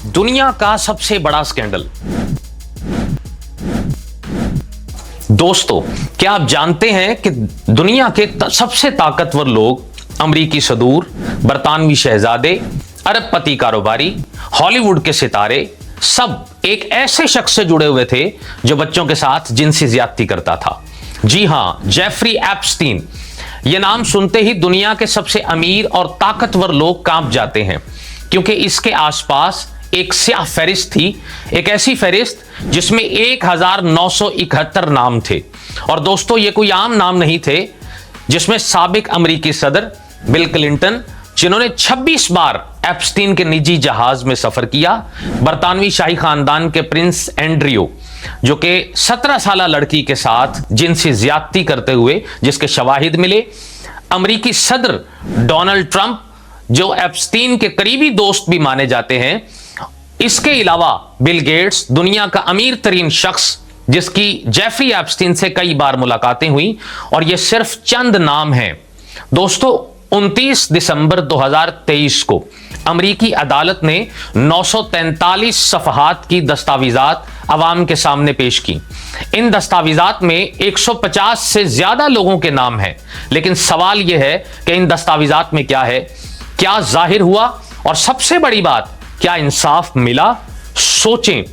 दुनिया का सबसे बड़ा स्कैंडल। दोस्तों, क्या आप जानते हैं कि दुनिया के सबसे ताकतवर लोग अमेरिकी सदूर, बरतानवी शहजादे, अरबपति कारोबारी, हॉलीवुड के सितारे सब एक ऐसे शख्स से जुड़े हुए थे जो बच्चों के साथ जिनसी ज्यादती करता था। जी हां, जेफरी एप्स्टीन। यह नाम सुनते ही दुनिया के सबसे अमीर और ताकतवर लोग कांप जाते हैं, क्योंकि इसके आसपास एक स्याह फहरिस्त थी, एक ऐसी फहरिस्त जिसमें 1971 नाम थे। और दोस्तों, ये कोई आम नाम नहीं थे, जिसमें साबिक अमेरिकी सदर बिल क्लिंटन, जिन्होंने 26 बार एप्स्टीन के निजी जहाज में सफर किया, बरतानवी शाही खानदान के प्रिंस एंड्रियो, जो कि 17 साल लड़की के साथ जिनसी ज्यादती करते हुए जिसके शवाहिद मिले, अमेरिकी सदर डोनाल्ड ट्रंप, जो एप्स्टीन के करीबी दोस्त भी माने जाते हैं। इसके अलावा बिल गेट्स, दुनिया का अमीर तरीन शख्स जिसकी जेफरी एप्स्टीन से कई बार मुलाकातें हुई, और ये सिर्फ चंद नाम हैं। दोस्तों, 29 दिसंबर 2023 को अमेरिकी अदालत ने 943 सफहात की दस्तावेजात अवाम के सामने पेश की। इन दस्तावेजात में 150 से ज्यादा लोगों के नाम हैं, लेकिन सवाल यह है कि इन दस्तावेजात में क्या है, क्या जाहिर हुआ, और सबसे बड़ी बात, क्या इंसाफ मिला। सोचें,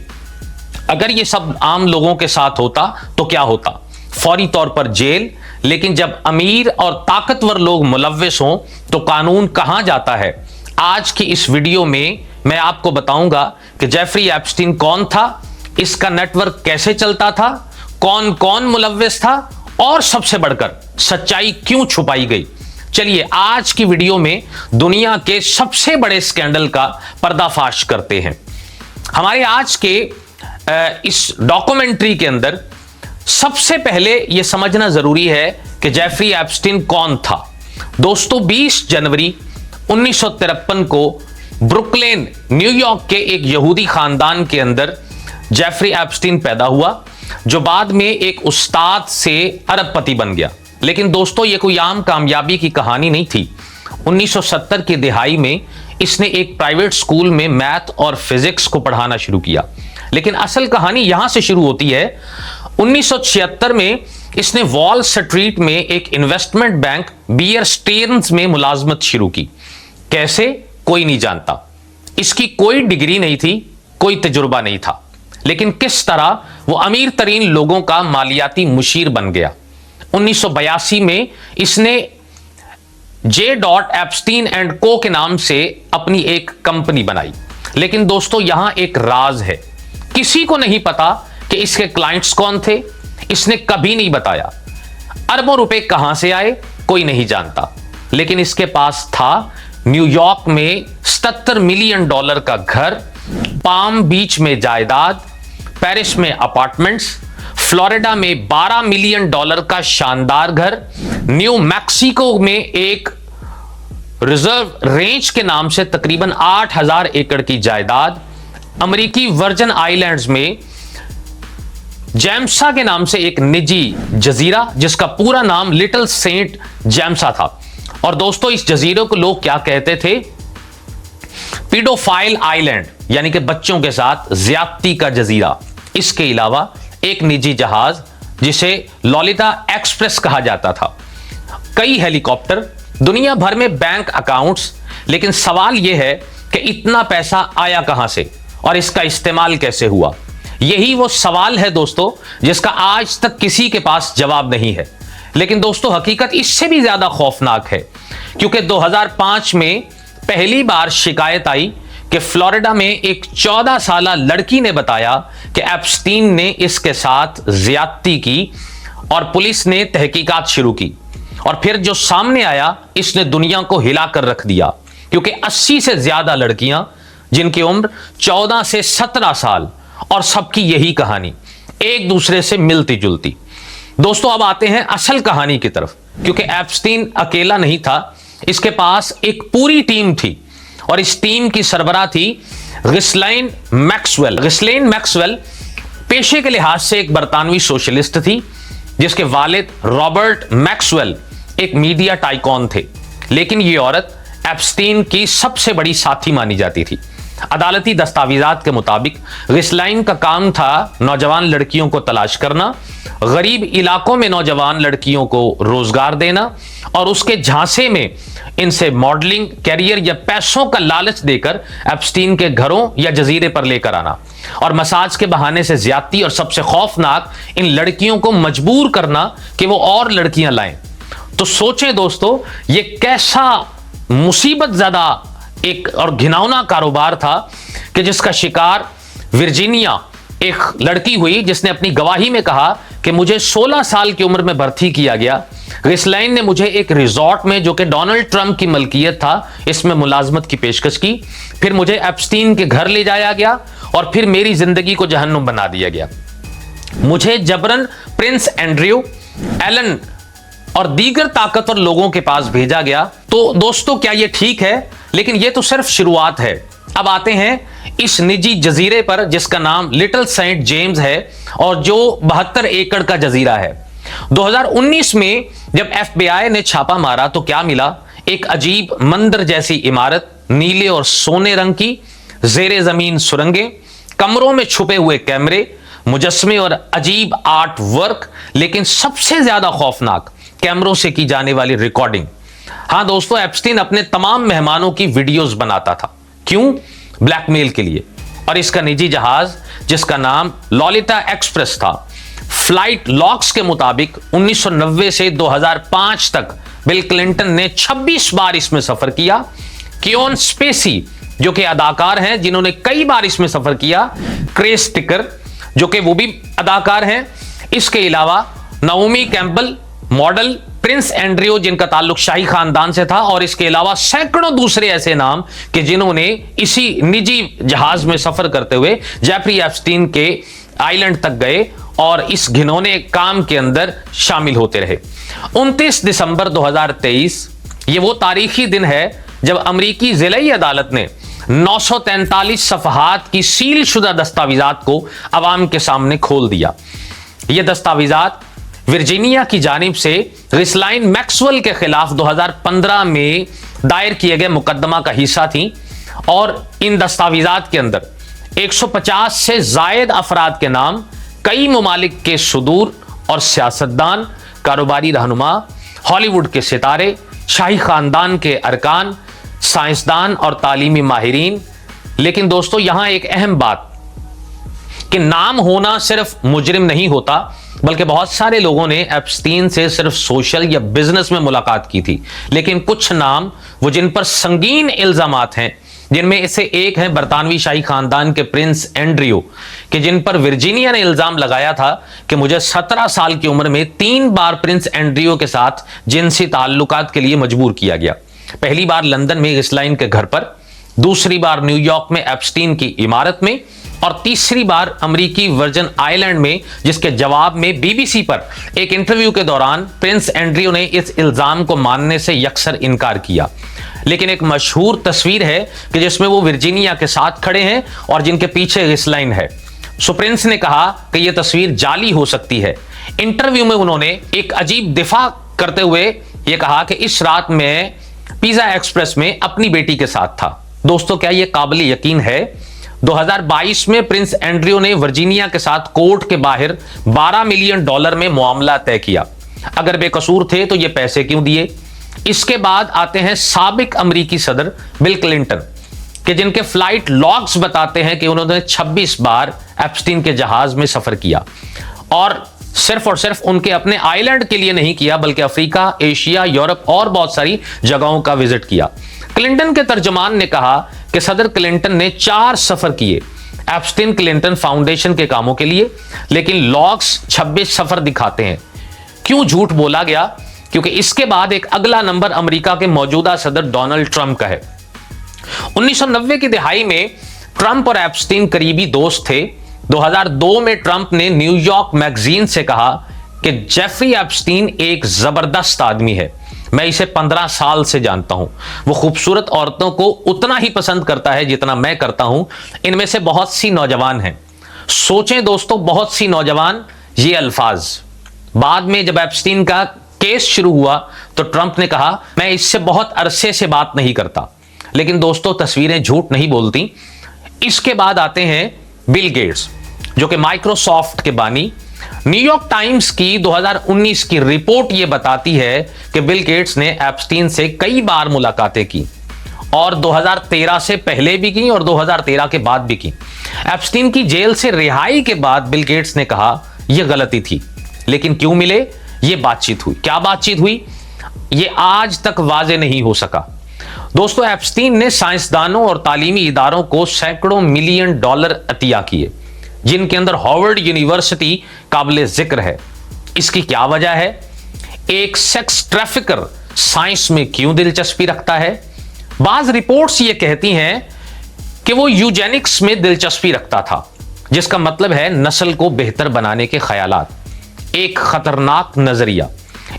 अगर ये सब आम लोगों के साथ होता तो क्या होता? फौरी तौर पर जेल। लेकिन जब अमीर और ताकतवर लोग मुलव्विस हों तो कानून कहां जाता है? आज की इस वीडियो में मैं आपको बताऊंगा कि जेफरी एप्स्टीन कौन था, इसका नेटवर्क कैसे चलता था, कौन कौन मुलव्विस था, और सबसे बढ़कर सच्चाई क्यों छुपाई गई। चलिए आज की वीडियो में दुनिया के सबसे बड़े स्कैंडल का पर्दाफाश करते हैं। हमारे आज के इस डॉक्यूमेंट्री के अंदर सबसे पहले यह समझना जरूरी है कि जेफरी एप्स्टीन कौन था। दोस्तों, 20 जनवरी 1953 को ब्रुकलिन, न्यूयॉर्क के एक यहूदी खानदान के अंदर जेफरी एप्स्टीन पैदा हुआ, जो बाद में एक उस्ताद से अरबपति बन गया। लेकिन दोस्तों, यह कोई आम कामयाबी की कहानी नहीं थी। 1970 की दिहाई में इसने एक प्राइवेट स्कूल में मैथ और फिजिक्स को पढ़ाना शुरू किया। लेकिन असल कहानी यहां से शुरू होती है। 1976 में इसने वॉल स्ट्रीट में एक इन्वेस्टमेंट बैंक बियर स्टेर्न्स में मुलाजमत शुरू की। कैसे? कोई नहीं जानता। इसकी कोई डिग्री नहीं थी, कोई तजुर्बा नहीं था, लेकिन किस तरह वो अमीर तरीन लोगों का मालियाती मुशीर बन गया। 1982 में इसने जे. एप्स्टीन एंड को के नाम से अपनी एक कंपनी बनाई। लेकिन दोस्तों, यहां एक राज है, किसी को नहीं पता कि इसके क्लाइंट्स कौन थे। इसने कभी नहीं बताया। अरबों रुपए कहां से आए, कोई नहीं जानता। लेकिन इसके पास था न्यूयॉर्क में $77 मिलियन का घर, पाम बीच में जायदाद, पेरिस में अपार्टमेंट्स, फ्लोरिडा में $12 मिलियन का शानदार घर, न्यू मैक्सिको में एक रिजर्व रेंज के नाम से तकरीबन 8000 एकड़ की जायदाद, अमेरिकी वर्जिन आइलैंड्स में जैम्सा के नाम से एक निजी जजीरा जिसका पूरा नाम लिटिल सेंट जैम्सा था। और दोस्तों, इस जजीरे को लोग क्या कहते थे? पीडोफाइल आइलैंड, यानी कि बच्चों के साथ ज्यादती का जजीरा। इसके अलावा एक निजी जहाज जिसे लॉलिता एक्सप्रेस कहा जाता था, कई हेलीकॉप्टर, दुनिया भर में बैंक अकाउंट्स। लेकिन सवाल यह है कि इतना पैसा आया कहां से और इसका इस्तेमाल कैसे हुआ? यही वो सवाल है दोस्तों, जिसका आज तक किसी के पास जवाब नहीं है। लेकिन दोस्तों, हकीकत इससे भी ज्यादा खौफनाक है, क्योंकि 2005 में पहली बार शिकायत आई कि फ्लोरिडा में एक 14 साल लड़की ने बताया कि एप्स्टीन ने इसके साथ ज्यादती की, और पुलिस ने तहकीकात शुरू की। और फिर जो सामने आया, इसने दुनिया को हिलाकर रख दिया, क्योंकि 80 से ज्यादा लड़कियां जिनकी उम्र 14 से 17 साल, और सबकी यही कहानी, एक दूसरे से मिलती जुलती। दोस्तों, अब आते हैं असल कहानी की तरफ, क्योंकि एप्स्टीन अकेला नहीं था, इसके पास एक पूरी टीम थी, और इस टीम की सरबराह थी गिस्लेन मैक्सवेल। गिस्लेन मैक्सवेल पेशे के लिहाज से एक बरतानवी सोशलिस्ट थी, जिसके वालिद रॉबर्ट मैक्सवेल एक मीडिया टाइकॉन थे। लेकिन ये औरत एप्स्टीन की सबसे बड़ी साथी मानी जाती थी। अदालती दस्तावेजात के मुताबिक रिसलाइन का काम था नौजवान लड़कियों को तलाश करना, गरीब इलाकों में नौजवान लड़कियों को रोजगार देना और उसके झांसे में इनसे मॉडलिंग कैरियर या पैसों का लालच देकर एप्स्टीन के घरों या जजीरे पर लेकर आना और मसाज के बहाने से ज्यादती और सबसे खौफनाक इन लड़कियों को मजबूर करना कि वो और लड़कियां लाएं। तो सोचें दोस्तों, ये कैसा मुसीबत ज्यादा एक और घिनौना कारोबार था कि जिसका शिकार वर्जीनिया एक लड़की हुई, जिसने अपनी गवाही में कहा कि मुझे 16 साल की उम्र में भर्ती किया गया। रिसलाइन ने मुझे एक रिजॉर्ट में, जो कि डोनाल्ड ट्रंप की मलकियत था, इसमें मुलाजमत की पेशकश की। फिर मुझे एप्स्टीन के घर ले जाया गया और फिर मेरी जिंदगी को जहन्नुम बना दिया गया। मुझे जबरन प्रिंस एंड्रयू, एलन और दीगर ताकतवर लोगों के पास भेजा गया। तो दोस्तों, क्या यह ठीक है? लेकिन यह तो सिर्फ शुरुआत है। अब आते हैं इस निजी जजीरे पर जिसका नाम लिटिल सेंट जेम्स है और जो 72 एकड़ का जजीरा है। 2019 में जब FBI ने छापा मारा तो क्या मिला? एक अजीब मंदिर जैसी इमारत, नीले और सोने रंग की, जेरे जमीन सुरंगें, कमरों में छुपे हुए कैमरे, मुजस्मे और अजीब आर्ट वर्क, लेकिन सबसे ज्यादा खौफनाक कैमरों से की जाने वाली रिकॉर्डिंग। हां दोस्तों, एप्स्टीन अपने तमाम मेहमानों की वीडियोस बनाता था। क्यों? ब्लैकमेल के लिए। और इसका निजी जहाज जिसका नाम लॉलिता एक्सप्रेस था, फ्लाइट लॉग्स के मुताबिक 1990 से 2005 तक बिल क्लिंटन ने 26 बार इसमें सफर किया। केविन स्पेसी जो कि अदाकार हैं जिन्होंने कई बार इसमें सफर किया, क्रेस टिकर जो कि वो भी अदाकार हैं, इसके अलावा Naomi Campbell model, Prince Andrew जिनका ताल्लुक शाही खानदान से था, और इसके अलावा सैकड़ों दूसरे ऐसे नाम कि जिन्होंने इसी निजी जहाज में सफर करते हुए जेफरी एप्स्टीन के आइलैंड तक गए और इस घिनौने काम के अंदर शामिल होते रहे। 29 दिसंबर 2023 ये वो तारीखी दिन है जब अमेरिकी जिलाई अदालत ने 943 सफहात की सील शुदा दस्तावेजात को अवाम के सामने खोल दिया। ये दस्तावेजात वर्जीनिया की जानिब से रिसलाइन मैक्सवेल के खिलाफ 2015 में दायर किए गए मुकदमा का हिस्सा थी और इन दस्तावेजात के अंदर 150 से जायद अफराद के नाम, कई ममालिक के सुदूर और सियासतदान, कारोबारी रहनुमा, हॉलीवुड के सितारे, शाही खानदान के अरकान, साइंसदान और तालीमी माहिरीन। लेकिन दोस्तों, यहां एक अहम बात कि नाम होना सिर्फ मुजरिम नहीं होता, बल्कि बहुत सारे लोगों ने एप्स्टीन से सिर्फ सोशल या बिजनेस में मुलाकात की थी। लेकिन कुछ नाम वो जिन पर संगीन इल्जामात हैं, जिनमें से एक है बरतानवी शाही खानदान के प्रिंस एंड्रयू, कि जिन पर वर्जीनिया ने इल्जाम लगाया था कि मुझे 17 साल की उम्र में 3 बार प्रिंस एंड्रयू के साथ जिनसी ताल्लुकात के लिए मजबूर किया गया। पहली बार लंदन में रिसलाइन के घर पर, दूसरी बार न्यूयॉर्क में एप्स्टीन की इमारत में और तीसरी बार अमेरिकी वर्जन आइलैंड में, जिसके जवाब में BBC पर एक इंटरव्यू के दौरान प्रिंस एंड्रयू ने इस इल्जाम को मानने से यकसर इनकार किया। लेकिन एक मशहूर तस्वीर है कि जिसमें वो वर्जीनिया के साथ खड़े हैं और जिनके पीछे रिसलाइन है। सो प्रिंस ने कहा कि यह तस्वीर जाली हो सकती है। इंटरव्यू में उन्होंने एक अजीब दिफा करते हुए यह कहा कि इस रात में पिज़्ज़ा एक्सप्रेस में अपनी बेटी के साथ था। दोस्तों, क्या यह काबिल यकीन है? 2022 में प्रिंस एंड्रयू ने वर्जीनिया के साथ कोर्ट के बाहर $12 मिलियन में मामला तय किया। अगर बेकसूर थे तो ये पैसे क्यों दिए? इसके बाद आते हैं साबिक अमेरिकी सदर बिल क्लिंटन, कि जिनके फ्लाइट लॉग्स बताते हैं कि उन्होंने 26 बार एप्स्टीन के जहाज में सफर किया और सिर्फ उनके अपने आइलैंड के लिए नहीं किया, बल्कि अफ्रीका, एशिया, यूरोप और बहुत सारी जगहों का विजिट किया। क्लिंटन के तर्जमान ने कहा कि सदर क्लिंटन ने 4 सफर किए एप्स्टीन क्लिंटन फाउंडेशन के कामों के लिए, लेकिन लॉग्स 26 सफर दिखाते हैं। क्यों झूठ बोला गया? क्योंकि इसके बाद एक अगला नंबर अमेरिका के मौजूदा सदर डोनाल्ड ट्रंप का है। 1990 की दिहाई में ट्रंप और एप्स्टीन करीबी दोस्त थे। 2002 में ट्रंप ने न्यूयॉर्क मैगजीन से कहा कि जेफरी एप्स्टीन एक जबरदस्त आदमी है, मैं इसे 15 साल से जानता हूं, वो खूबसूरत औरतों को उतना ही पसंद करता है जितना मैं करता हूं, इनमें से बहुत सी नौजवान हैं। सोचें दोस्तों, बहुत सी नौजवान, ये अल्फाज। बाद में जब एप्स्टीन का केस शुरू हुआ तो ट्रंप ने कहा मैं इससे बहुत अरसे से बात नहीं करता। लेकिन दोस्तों, तस्वीरें झूठ नहीं बोलती। इसके बाद आते हैं बिल गेट्स, जो कि माइक्रोसॉफ्ट के बानी। न्यूयॉर्क टाइम्स की 2019 की रिपोर्ट यह बताती है कि बिल गेट्स ने एप्स्टीन से कई बार मुलाकातें की और 2013 से पहले भी की और 2013 के बाद भी की। एप्स्टीन की जेल से रिहाई के बाद बिल गेट्स ने कहा यह गलती थी, लेकिन क्यों मिले, यह बातचीत हुई। क्या बातचीत हुई, यह आज तक वाजे नहीं हो सका। दोस्तों, एप्स्टीन ने साइंसदानों और तालीमी इदारों को सैकड़ों मिलियन डॉलर अतिया किए, जिनके अंदर हार्वर्ड यूनिवर्सिटी काबिले जिक्र है। इसकी क्या वजह है? एक सेक्स ट्रैफिकर साइंस में क्यों दिलचस्पी रखता है? बाज रिपोर्ट्स ये कहती हैं कि वो यूजेनिक्स में दिलचस्पी रखता था, जिसका मतलब है नस्ल को बेहतर बनाने के ख्यालात। एक खतरनाक नजरिया।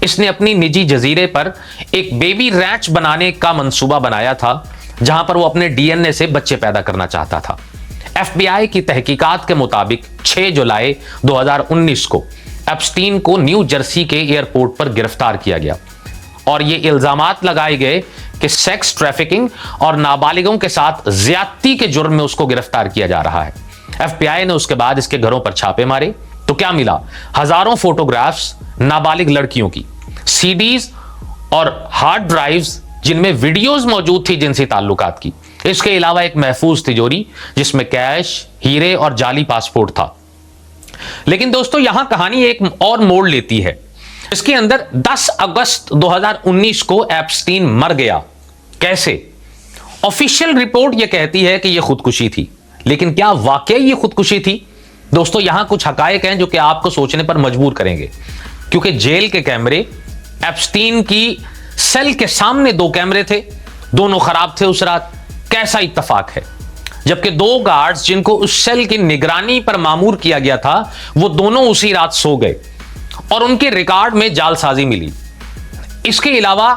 इसने अपनी निजी जजीरे पर एक बेबी रैंच बनाने का मंसूबा बनाया था, जहां पर वो अपने डीएनए से बच्चे पैदा करना चाहता था। एफबीआई की तहकीकात के मुताबिक 6 जुलाई 2019 को एप्स्टीन को न्यू जर्सी के एयरपोर्ट पर गिरफ्तार किया गया और ये इल्जामात लगाए गए कि सेक्स ट्रैफिकिंग और नाबालिगों के साथ ज्यादती के जुर्म में उसको गिरफ्तार किया जा रहा है। एफबीआई ने उसके बाद इसके घरों पर छापे मारे तो क्या मिला? हजारों फोटोग्राफ्स नाबालिग लड़कियों की, सीडीज और हार्ड ड्राइव्स जिनमें वीडियोस मौजूद थी जिनसी ताल्लुकात की। इसके अलावा एक महफूज तिजोरी जिसमें कैश, हीरे और जाली पासपोर्ट था। लेकिन दोस्तों, यहां कहानी एक और मोड़ लेती है। इसके अंदर 10 अगस्त 2019 को एप्स्टीन मर गया। कैसे? ऑफिशियल रिपोर्ट यह कहती है कि यह खुदकुशी थी, लेकिन क्या वाकई यह खुदकुशी थी? दोस्तों, यहां कुछ हकायक हैं जो कि आपको सोचने पर मजबूर करेंगे, क्योंकि जेल के कैमरे, एप्स्टीन की सेल के सामने 2 कैमरे थे, दोनों खराब थे उस रात। कैसा इत्तफाक है, जबकि 2 गार्ड्स जिनको उस सेल की निगरानी पर मामूर किया गया था, वो दोनों उसी रात सो गए और उनके रिकॉर्ड में जालसाजी मिली। इसके अलावा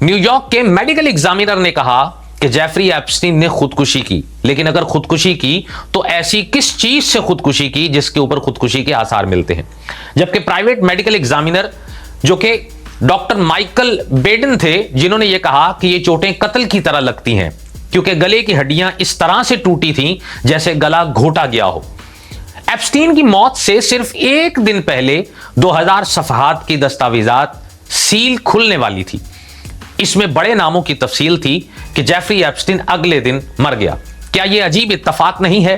न्यूयॉर्क के मेडिकल एग्जामिनर ने कहा कि जेफरी एप्स्टीन ने खुदकुशी की, लेकिन अगर खुदकुशी की तो ऐसी किस चीज से खुदकुशी की जिसके ऊपर खुदकुशी के आसार मिलते हैं। जबकि प्राइवेट मेडिकल एग्जामिनर जो कि डॉक्टर माइकल बेडन थे, जिन्होंने यह कहा कि ये चोटें कत्ल की तरह लगती हैं, क्योंकि गले की हड्डियां इस तरह से टूटी थीं जैसे गला घोटा गया हो। एप्स्टीन की मौत से सिर्फ 1 दिन पहले 2000 सफहात की दस्तावेजात सील खुलने वाली थी। इसमें बड़े नामों की तफसील थी कि जेफरी एप्स्टीन अगले दिन मर गया। क्या यह अजीब इत्तफाक नहीं है?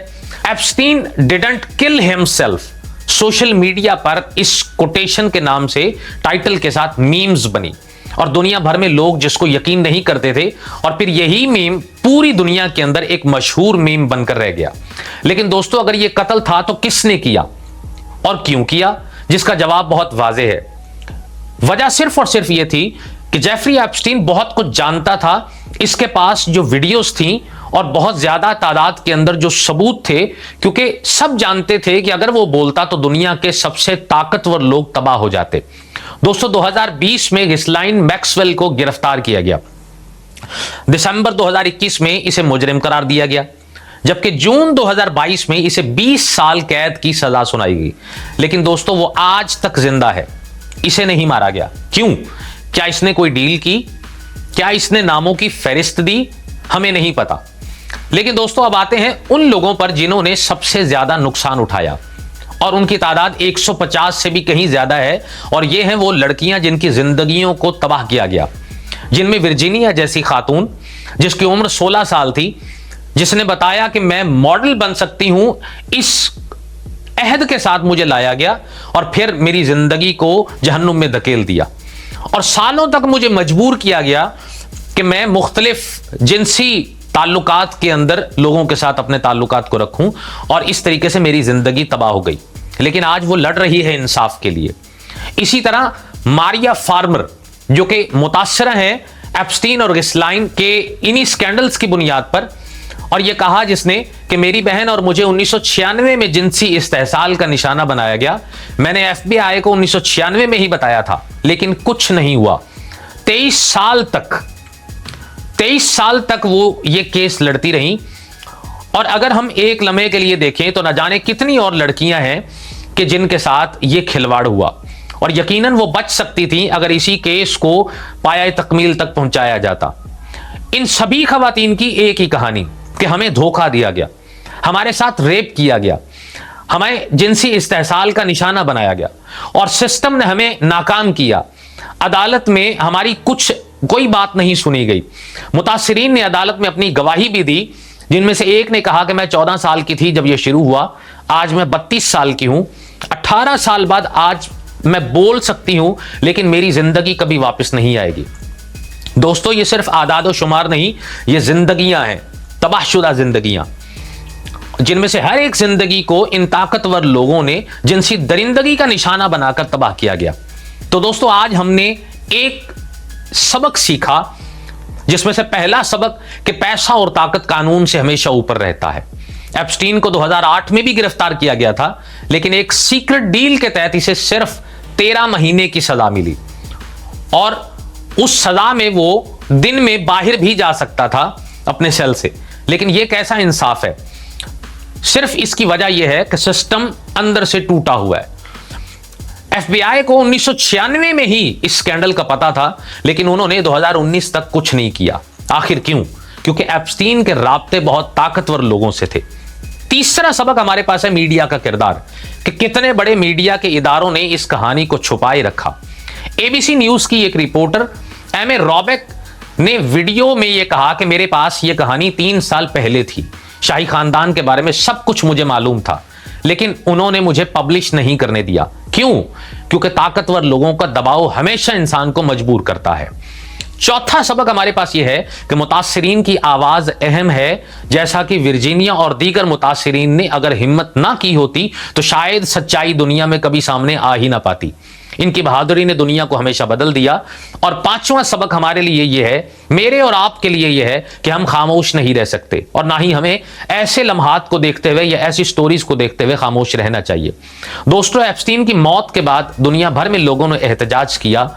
Epstein didn't kill himself. Social media पर इस कोटेशन के नाम से टाइटल के साथ मीम्स बनी और दुनिया भर में लोग जिसको यकीन नहीं करते थे, और फिर यही मीम पूरी दुनिया के अंदर एक मशहूर मीम बनकर रह गया। लेकिन दोस्तों, अगर यह कत्ल था तो किसने किया और क्यों किया? जिसका जवाब बहुत वाज़ेह है। वजह सिर्फ और सिर्फ यह थी कि जेफरी एप्स्टीन बहुत कुछ जानता था। इसके पास जो वीडियोस थी और बहुत ज्यादा तादाद के अंदर जो सबूत थे, क्योंकि सब जानते थे कि अगर वो बोलता तो दुनिया के सबसे ताकतवर लोग तबाह हो जाते। दोस्तों, 2020 में गिस्लाइन मैक्सवेल को गिरफ्तार किया गया। दिसंबर 2021 में इसे मुजरिम करार दिया गया, जबकि जून 2022 में इसे 20 साल कैद की सजा सुनाई गई। लेकिन दोस्तों, वो आज तक जिंदा है, इसे नहीं मारा गया। क्यों? क्या इसने कोई डील की? क्या इसने नामों की फहरिस्त दी? हमें नहीं पता। लेकिन दोस्तों, अब आते हैं उन लोगों पर जिन्होंने सबसे ज्यादा नुकसान उठाया, और उनकी तादाद 150 से भी कहीं ज्यादा है। और ये हैं वो लड़कियां जिनकी जिंदगियों को तबाह किया गया, जिनमें वर्जीनिया जैसी खातून जिसकी उम्र 16 साल थी, जिसने बताया कि मैं मॉडल बन सकती हूं, इस अहद के साथ मुझे लाया गया और फिर मेरी जिंदगी को जहन्नुम में धकेल दिया, और सालों तक मुझे मजबूर किया गया कि मैं मुख्तलिफ जिनसी ताल्लुकात के अंदर लोगों के साथ अपने ताल्लुकात को रखूं, और इस तरीके से मेरी जिंदगी तबाह हो गई। लेकिन आज वो लड़ रही है इंसाफ के लिए। इसी तरह मारिया फार्मर, जो कि मुतासरा हैं एप्स्टीन और गिस्लाइन के इन्हीं स्कैंडल्स की बुनियाद पर, और यह कहा जिसने कि मेरी बहन और मुझे 1996 में जिनसी इस्तेहसाल का निशाना बनाया गया। मैंने एफबीआई को 1996 में ही बताया था, लेकिन कुछ नहीं हुआ। 23 साल तक वो ये केस लड़ती रही। और अगर हम एक लम्हे के लिए देखें तो न जाने कितनी और लड़कियां हैं कि जिनके साथ ये खिलवाड़ हुआ, और यकीनन वो बच सकती थी अगर इसी केस को पाया तकमील तक पहुंचाया जाता। इन सभी खवातीन की एक ही कहानी कि हमें धोखा दिया गया, हमारे साथ रेप किया गया, हमें जिनसी इस्तेहसाल का निशाना बनाया गया और सिस्टम ने हमें नाकाम किया। अदालत में हमारी कोई बात नहीं सुनी गई। मुतासिरीन ने अदालत में अपनी गवाही भी दी, जिनमें से एक ने कहा कि मैं 14 साल की थी जब यह शुरू हुआ, आज मैं 32 साल की हूं, 18 साल बाद आज मैं बोल सकती हूं, लेकिन मेरी जिंदगी कभी वापस नहीं आएगी। दोस्तों, ये सिर्फ आदाद और शुमार नहीं, ये जिंदगियां हैं, तबाहशुदा जिंदगियां, जिनमें से हर एक जिंदगी को इन ताकतवर लोगों ने जिनसी दरिंदगी का निशाना बनाकर तबाह किया गया। तो दोस्तों, आज हमने एक सबक सीखा, जिसमें से पहला सबक कि पैसा और ताकत कानून से हमेशा ऊपर रहता है। एप्स्टीन को 2008 में भी गिरफ्तार किया गया था, लेकिन एक सीक्रेट डील के तहत इसे सिर्फ 13 महीने की सजा मिली और उस सजा में वो दिन में बाहर भी जा सकता था अपने सेल से। लेकिन यह कैसा इंसाफ है? सिर्फ इसकी वजह यह है कि सिस्टम अंदर से टूटा हुआ है। FBI को 1996 में ही इस स्कैंडल का पता था, लेकिन उन्होंने 2019 तक कुछ नहीं किया। आखिर क्यों? क्योंकि एप्स्टीन के राब्ते बहुत ताकतवर लोगों से थे। तीसरा सबक हमारे पास है मीडिया का किरदार, कि कितने बड़े मीडिया के इदारों ने इस कहानी को छुपाए रखा। ABC न्यूज की एक रिपोर्टर एम.ए. रॉबेक ने वीडियो में यह कहा कि मेरे पास यह कहानी 3 साल पहले थी, शाही खानदान के बारे में सब कुछ मुझे मालूम था, लेकिन उन्होंने मुझे पब्लिश नहीं करने दिया। क्यों? क्योंकि ताकतवर लोगों का दबाव हमेशा इंसान को मजबूर करता है। चौथा सबक हमारे पास यह है कि मुतासिरीन की आवाज अहम है। जैसा कि वर्जीनिया और दीगर मुतासिरीन ने अगर हिम्मत ना की होती तो शायद सच्चाई दुनिया में कभी सामने आ ही ना पाती। इनकी बहादुरी ने दुनिया को हमेशा बदल दिया। और पांचवा सबक हमारे लिए यह है, मेरे और आपके लिए यह है, कि हम खामोश नहीं रह सकते और ना ही हमें ऐसे लम्हात को देखते हुए या ऐसी स्टोरीज को देखते हुए खामोश रहना चाहिए। दोस्तों, एप्स्टीन की मौत के बाद दुनिया भर में लोगों ने एहतजाज किया,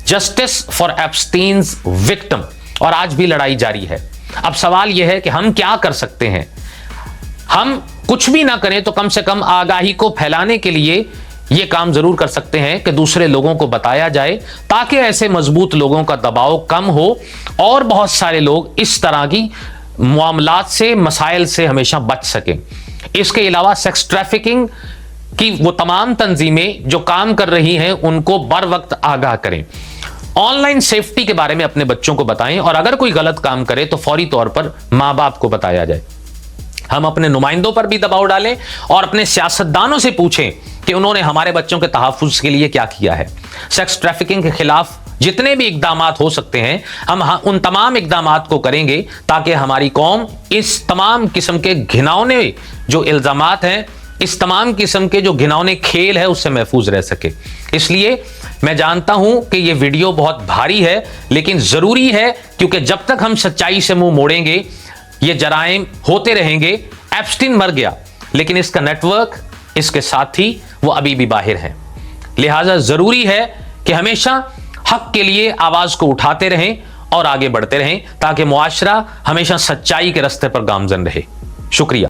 जस्टिस फॉर एप्स्टीन्स विक्टिम, और आज भी लड़ाई जारी है। अब सवाल यह है कि हम क्या कर सकते हैं? हम कुछ भी ना करें तो कम से कम आगाही को फैलाने के लिए यह काम जरूर कर सकते हैं कि दूसरे लोगों को बताया जाए, ताकि ऐसे मजबूत लोगों का दबाव कम हो और बहुत सारे लोग इस तरह की मामलात से, मसाइल से हमेशा बच सकें। इसके अलावा सेक्स ट्रैफिकिंग की वो तमाम तंजीमें जो काम कर रही हैं उनको बर वक्त आगाह करें। ऑनलाइन सेफ्टी के बारे में अपने बच्चों को बताएं और अगर कोई गलत काम करे तो फौरी तौर पर माँ बाप को बताया जाए। हम अपने नुमाइंदों पर भी दबाव डालें और अपने सियासतदानों से पूछें कि उन्होंने हमारे बच्चों के तहफ्फुज़ के लिए क्या किया है। सेक्स ट्रैफिकिंग के खिलाफ जितने भी इक़दामात हो सकते हैं हम उन तमाम इक़दामात को करेंगे, ताकि हमारी कौम इस तमाम किस्म के घिनौने जो इल्ज़ामात हैं, इस तमाम किस्म के जो घिनौने खेल है, उससे महफूज रह सके। इसलिए मैं जानता हूं कि यह वीडियो बहुत भारी है, लेकिन जरूरी है, क्योंकि जब तक हम सच्चाई से मुंह मोड़ेंगे ये जराइम होते रहेंगे। एप्स्टीन मर गया, लेकिन इसका नेटवर्क, इसके साथी वो अभी भी बाहर हैं। लिहाजा जरूरी है कि हमेशा हक के लिए आवाज को उठाते रहें और आगे बढ़ते रहें, ताकि मुआशरा हमेशा सच्चाई के रास्ते पर गामजन रहे। शुक्रिया।